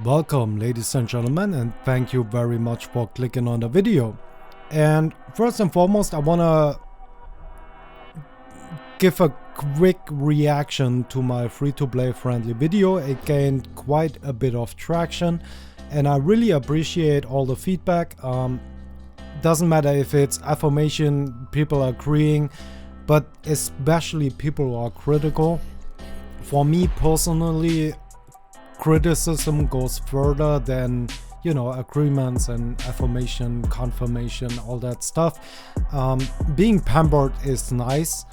Welcome, ladies and gentlemen, and thank you very much for clicking on the video. And first and foremost, I want to give a quick reaction to my free-to-play friendly video. It gained quite a bit of traction, and I really appreciate all the feedback. Doesn't matter if it's affirmation, people agreeing, but especially people who are critical. For me personally, criticism goes further than, agreements and affirmation, confirmation, all that stuff. Being pampered is nice,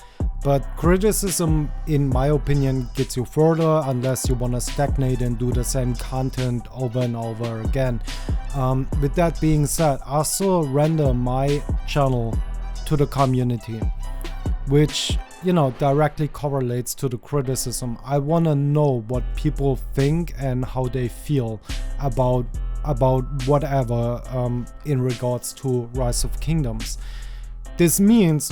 but criticism, in my opinion, gets you further unless you want to stagnate and do the same content over and over again. With that being said, I also render my channel to the community, which directly correlates to the criticism. I want to know what people think and how they feel about whatever in regards to Rise of Kingdoms. This means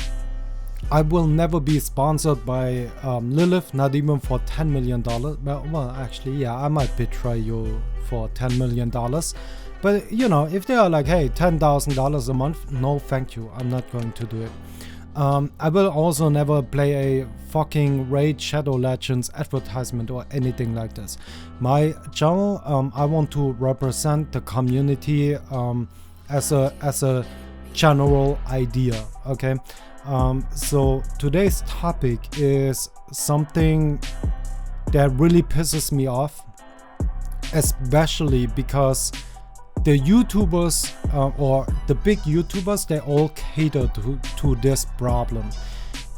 I will never be sponsored by Lilith, not even for $10 million. Well, actually, yeah, I might betray you for $10 million. But, if they are like, hey, $10,000 a month, no, thank you. I'm not going to do it. I will also never play a fucking Raid Shadow Legends advertisement or anything like this. My channel, I want to represent the community as a general idea, okay? So today's topic is something that really pisses me off, especially because the YouTubers or the big YouTubers, they all cater to this problem,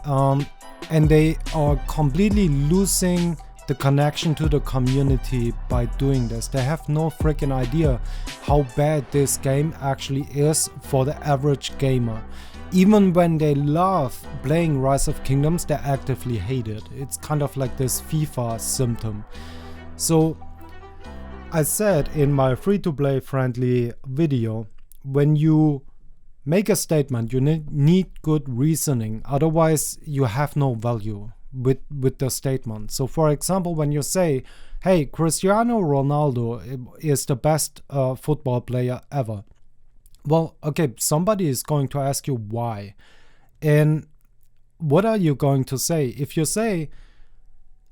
and they are completely losing the connection to the community by doing this. They have no freaking idea how bad this game actually is for the average gamer. Even when they love playing Rise of Kingdoms, they actively hate it. It's kind of like this FIFA symptom. So I said in my free-to-play friendly video, when you make a statement, you need good reasoning, otherwise you have no value with the statement. So for example, when you say, hey, Cristiano Ronaldo is the best football player ever. Well, okay, somebody is going to ask you why. And what are you going to say? If you say,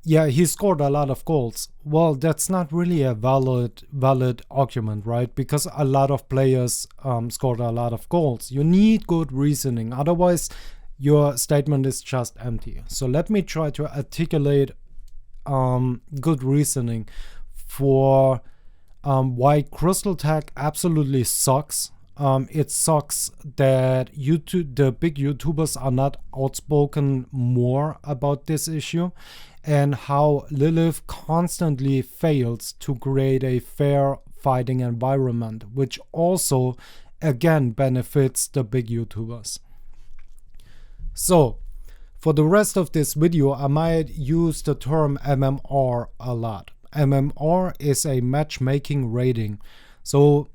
yeah, he scored a lot of goals. Well, that's not really a valid argument, right? Because a lot of players scored a lot of goals. You need good reasoning. Otherwise, your statement is just empty. So let me try to articulate good reasoning for why Crystal Tech absolutely sucks. It sucks that the big YouTubers are not outspoken more about this issue, and how Lilith constantly fails to create a fair fighting environment, which also, again, benefits the big YouTubers. So, for the rest of this video, I might use the term MMR a lot. MMR is a matchmaking rating. So,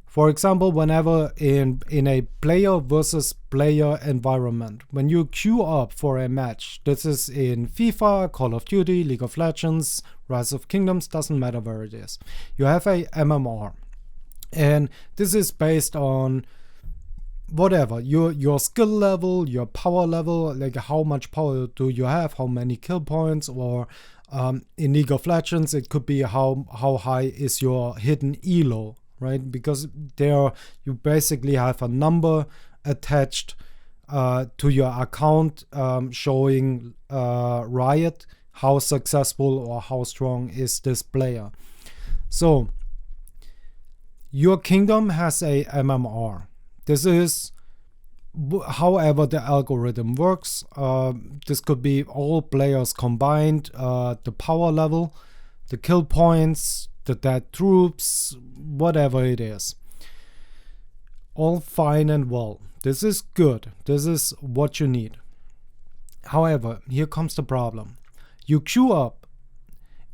for example, whenever in a player versus player environment, when you queue up for a match, this is in FIFA, Call of Duty, League of Legends, Rise of Kingdoms, doesn't matter where it is. You have a MMR. And this is based on whatever, your skill level, your power level, like how much power do you have, how many kill points, or in League of Legends, it could be how high is your hidden elo. Right, because there you basically have a number attached to your account showing Riot how successful or how strong is this player. So your kingdom has a MMR. This is however the algorithm works. This could be all players combined, the power level, the kill points, the dead troops, whatever it is. All fine and well. This is good. This is what you need. However, here comes the problem. You queue up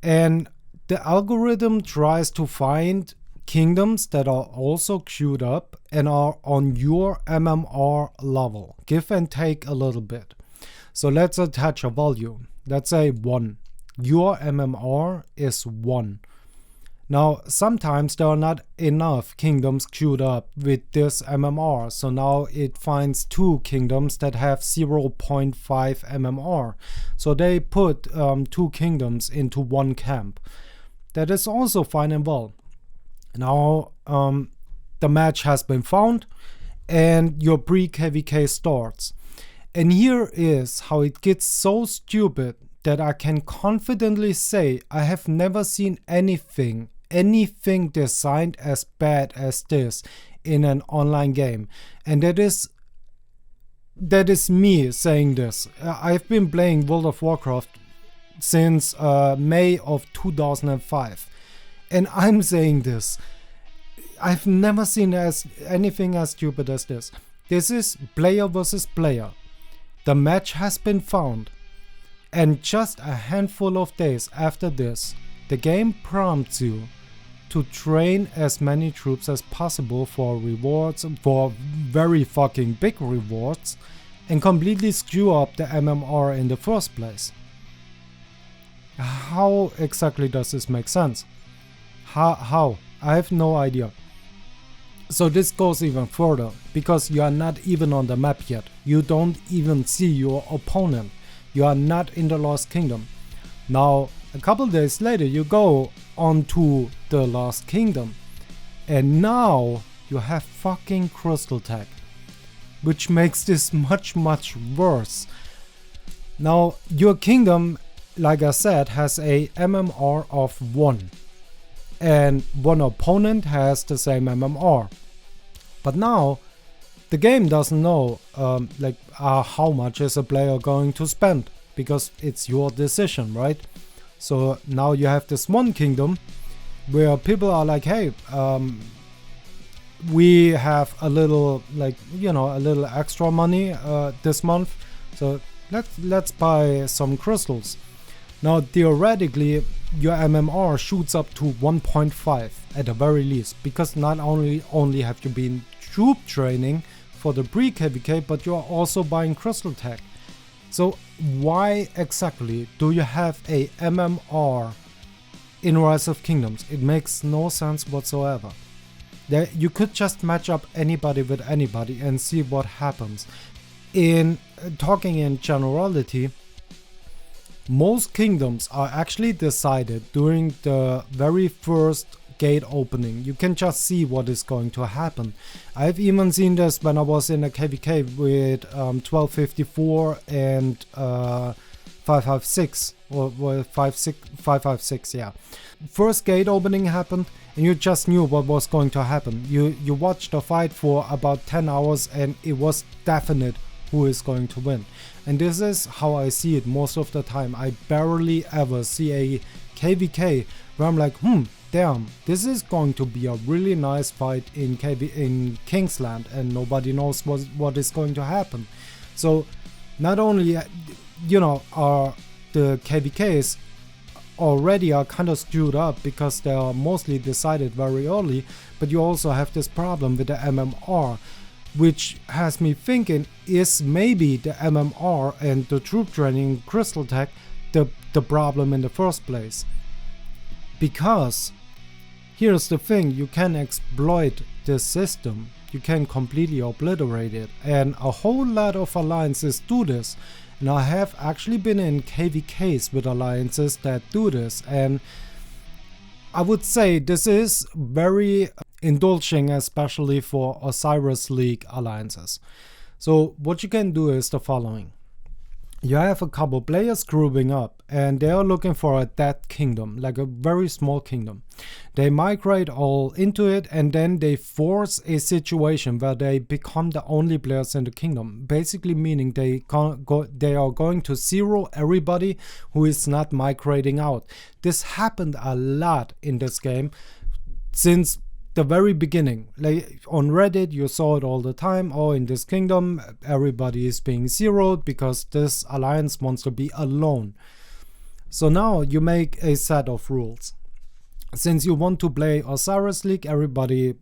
and the algorithm tries to find kingdoms that are also queued up and are on your MMR level. Give and take a little bit. So let's attach a value. Let's say 1. Your MMR is 1. Now, sometimes there are not enough kingdoms queued up with this MMR, so now it finds 2 kingdoms that have 0.5 MMR. So they put 2 kingdoms into 1 camp. That is also fine and well. Now, the match has been found and your pre-KVK starts. And here is how it gets so stupid that I can confidently say I have never seen anything designed as bad as this in an online game. And that is me saying this. I've been playing World of Warcraft since May of 2005, and I'm saying this. I've never seen anything as stupid as this. This is player versus player. The match has been found, and just a handful of days after this, the game prompts you to train as many troops as possible for rewards, for very fucking big rewards, and completely screw up the MMR in the first place. How exactly does this make sense? How? I have no idea. So this goes even further, because you are not even on the map yet. You don't even see your opponent. You are not in the Lost Kingdom. Now, a couple days later, you go onto the Lost Kingdom, and now you have fucking Crystal Tech, which makes this much worse. Now, your kingdom, like I said, has a MMR of 1. And one opponent has the same MMR. But now the game doesn't know how much is a player going to spend, because it's your decision, right? So now you have this one kingdom where people are like, hey, we have a little a little extra money this month, so let's buy some crystals. Now theoretically your MMR shoots up to 1.5 at the very least, because not only have you been troop training for the pre-KVK, but you are also buying Crystal Tech. So why exactly do you have a MMR in Rise of Kingdoms? It makes no sense whatsoever. You could just match up anybody with anybody and see what happens. In talking in generality, most kingdoms are actually decided during the very first gate opening. You can just see what is going to happen. I've even seen this when I was in a KVK with 1254 and 556 or 556, yeah. First gate opening happened and you just knew what was going to happen. You watched the fight for about 10 hours and it was definite who is going to win. And this is how I see it most of the time. I barely ever see a KVK where I'm like, damn, this is going to be a really nice fight in Kingsland and nobody knows what is going to happen. So not only, are the KVKs already are kind of screwed up because they are mostly decided very early, but you also have this problem with the MMR, which has me thinking, is maybe the MMR and the troop training Crystal Tech the problem in the first place? Because here's the thing, you can exploit this system, you can completely obliterate it, and a whole lot of alliances do this. And I have actually been in KVKs with alliances that do this, and I would say this is very indulging, especially for Osiris League alliances. So what you can do is the following. You have a couple players grouping up and they are looking for a dead kingdom, like a very small kingdom. They migrate all into it and then they force a situation where they become the only players in the kingdom. Basically meaning they are going to zero everybody who is not migrating out. This happened a lot in this game since the very beginning. Like on Reddit you saw it all the time. Oh, in this kingdom everybody is being zeroed because this alliance wants to be alone. So now you make a set of rules. Since you want to play Osiris League, everybody,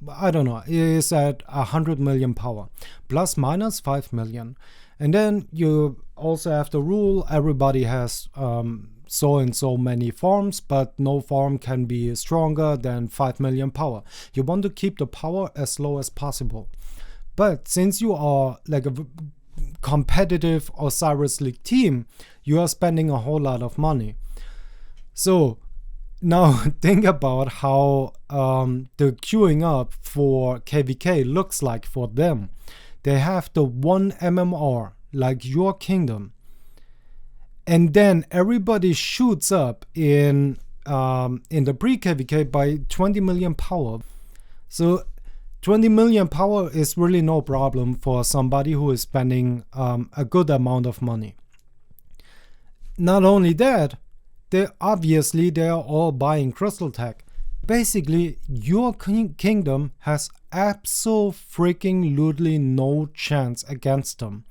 I don't know, is at 100 million power, plus minus 5 million. And then you also have the rule everybody has so and so many farms, but no farm can be stronger than 5 million power. You want to keep the power as low as possible. But since you are like a competitive Osiris League team, you are spending a whole lot of money. So now think about how the queuing up for KVK looks like for them. They have the 1 MMR, like your kingdom. And then everybody shoots up in the pre-KVK by 20 million power. So 20 million power is really no problem for somebody who is spending a good amount of money. Not only that, they are all buying Crystal Tech. Basically, your kingdom has absolutely no chance against them.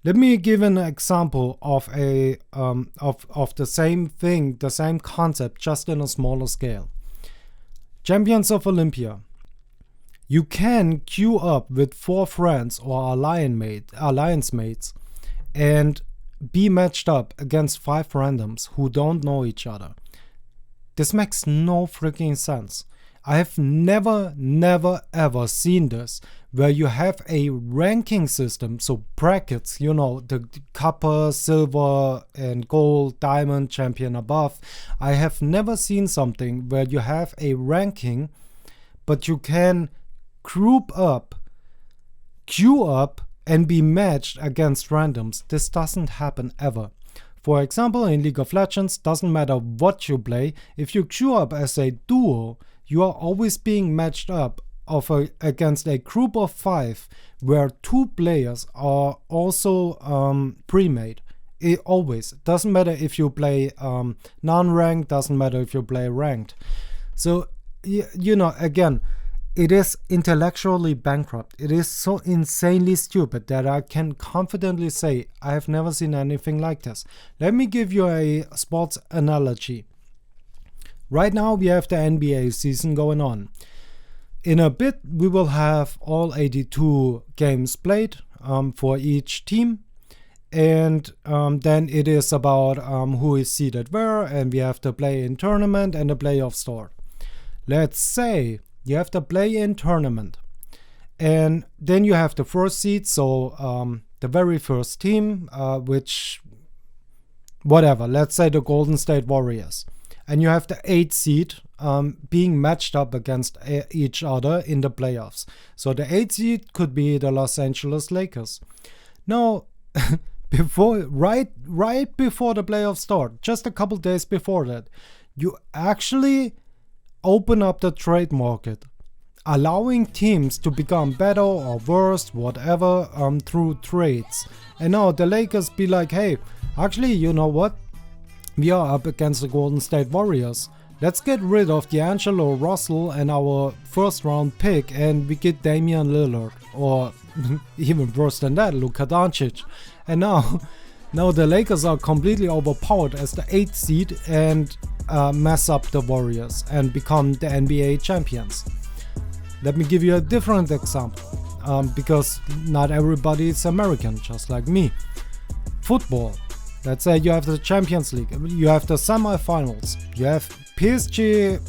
Let me give an example of of the same thing, the same concept, just in a smaller scale. Champions of Olympia. You can queue up with 4 friends or alliance mates and be matched up against 5 randoms who don't know each other. This makes no freaking sense. I have never ever seen this, where you have a ranking system, so brackets, you know, the copper, silver and gold, diamond, champion above. I have never seen something where you have a ranking, but you can group up, queue up and be matched against randoms. This doesn't happen ever. For example, in League of Legends, doesn't matter what you play, if you queue up as a duo, you are always being matched up against a group of 5 where 2 players are also pre-made. It always doesn't matter if you play non-ranked, doesn't matter if you play ranked. So you know, again, it is intellectually bankrupt. It is so insanely stupid that I can confidently say I have never seen anything like this. Let me give you a sports analogy. Right now we have the NBA season going on. In a bit we will have all 82 games played for each team. And then it is about who is seeded where, and we have the play-in tournament and the playoff start. Let's say you have the play-in tournament, and then you have the first seed, so the very first team, which, whatever, let's say the Golden State Warriors. And you have the 8th seed being matched up against each other in the playoffs. So the 8th seed could be the Los Angeles Lakers. Now, right before the playoffs start, just a couple days before that, you actually open up the trade market, allowing teams to become better or worse, whatever, through trades. And now the Lakers be like, hey, actually, you know what? We are up against the Golden State Warriors. Let's get rid of D'Angelo Russell and our first round pick, and we get Damian Lillard, or even worse than that, Luka Doncic. And now the Lakers are completely overpowered as the 8th seed and mess up the Warriors and become the NBA champions. Let me give you a different example, because not everybody is American, just like me. Football. Let's say you have the Champions League, you have the semifinals, you have PSG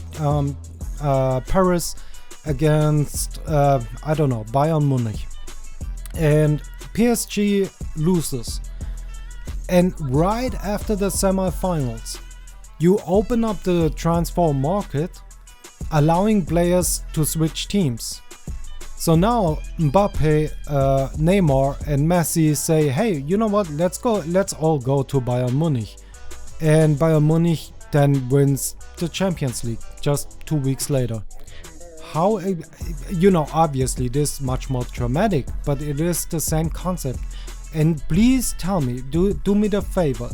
Paris against, I don't know, Bayern Munich. And PSG loses. And right after the semifinals, you open up the transfer market, allowing players to switch teams. So now Mbappe, Neymar and Messi say, hey, you know what, let's all go to Bayern Munich. And Bayern Munich then wins the Champions League just 2 weeks later. How, you know, obviously this is much more dramatic, but it is the same concept. And please tell me, do me the favor,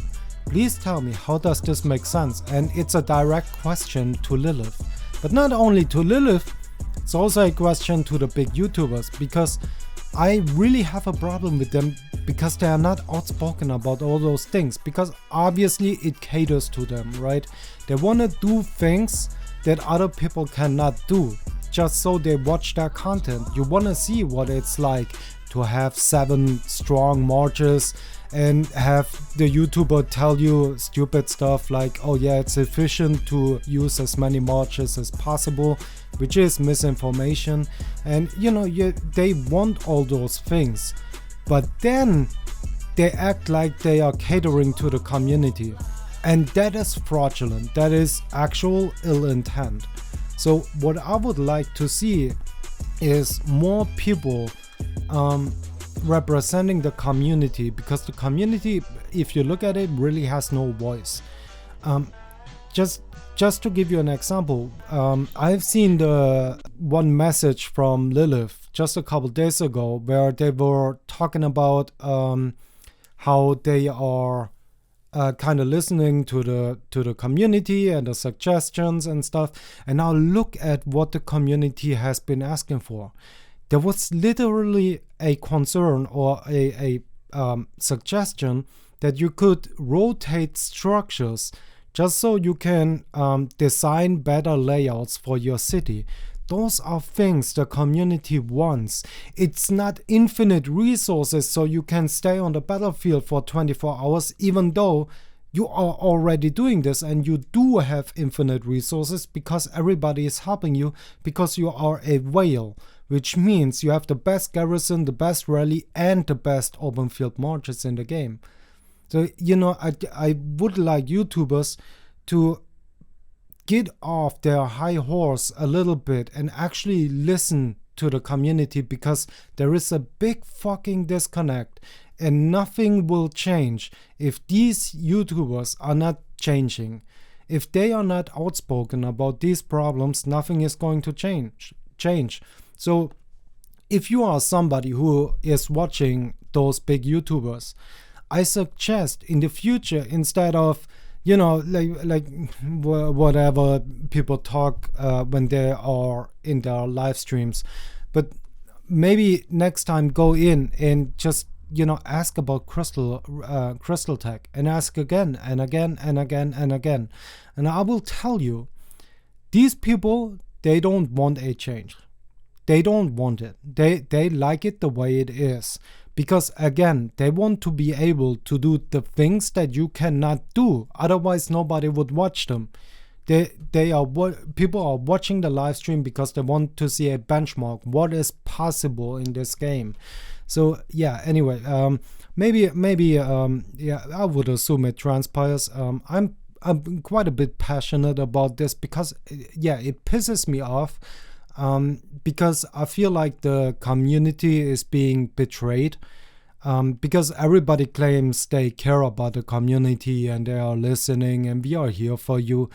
please tell me, how does this make sense? And it's a direct question to Lilith. But not only to Lilith, it's also a question to the big YouTubers, because I really have a problem with them, because they are not outspoken about all those things, because obviously it caters to them, right? They want to do things that other people cannot do. just so they watch their content. You want to see what it's like to have 7 strong marches and have the YouTuber tell you stupid stuff like, oh yeah, it's efficient to use as many marches as possible, which is misinformation. And you know, they want all those things, but then they act like they are catering to the community, and that is fraudulent. That is actual ill intent. So what I would like to see is more people representing the community, because the community, if you look at it, really has no voice. Just to give you an example, I've seen the one message from Lilith just a couple days ago where they were talking about how they are kind of listening to the community and the suggestions and stuff. And now look at what the community has been asking for. There was literally a concern or a suggestion that you could rotate structures just so you can design better layouts for your city. Those are things the community wants. It's not infinite resources so you can stay on the battlefield for 24 hours, even though you are already doing this and you do have infinite resources because everybody is helping you, because you are a whale, which means you have the best garrison, the best rally, and the best open field marches in the game. So, you know, I would like YouTubers to get off their high horse a little bit and actually listen to the community, because there is a big fucking disconnect and nothing will change if these YouTubers are not changing. If they are not outspoken about these problems, nothing is going to change. So if you are somebody who is watching those big YouTubers, I suggest in the future, instead of, you know, like whatever people talk when they are in their live streams, but maybe next time go in and just, you know, ask about crystal tech, and ask again and again and again and again. And I will tell you, these people, they don't want a change. They don't want it. They like it the way it is. Because again, they want to be able to do the things that you cannot do. Otherwise, nobody would watch them. People are watching the live stream because they want to see a benchmark. What is possible in this game? So yeah. Anyway, maybe yeah, I would assume it transpires. I'm quite a bit passionate about this because yeah, it pisses me off. Because I feel like the community is being betrayed, because everybody claims they care about the community and they are listening and we are here for you.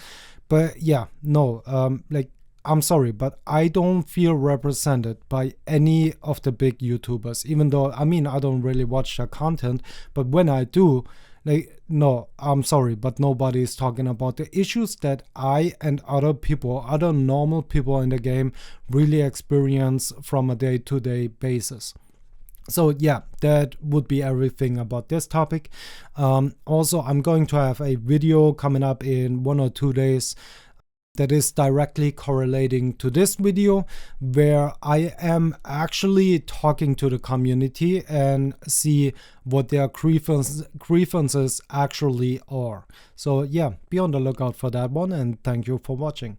But yeah, no, like, I'm sorry, but I don't feel represented by any of the big YouTubers, even though, I mean, I don't really watch their content, but when I do, like, no, I'm sorry, but nobody is talking about the issues that I and other people, other normal people in the game really experience from a day-to-day basis. So yeah, that would be everything about this topic. Also, I'm going to have a video coming up in 1 or 2 days that is directly correlating to this video, where I am actually talking to the community and see what their grievances actually are. So yeah, be on the lookout for that one, and thank you for watching.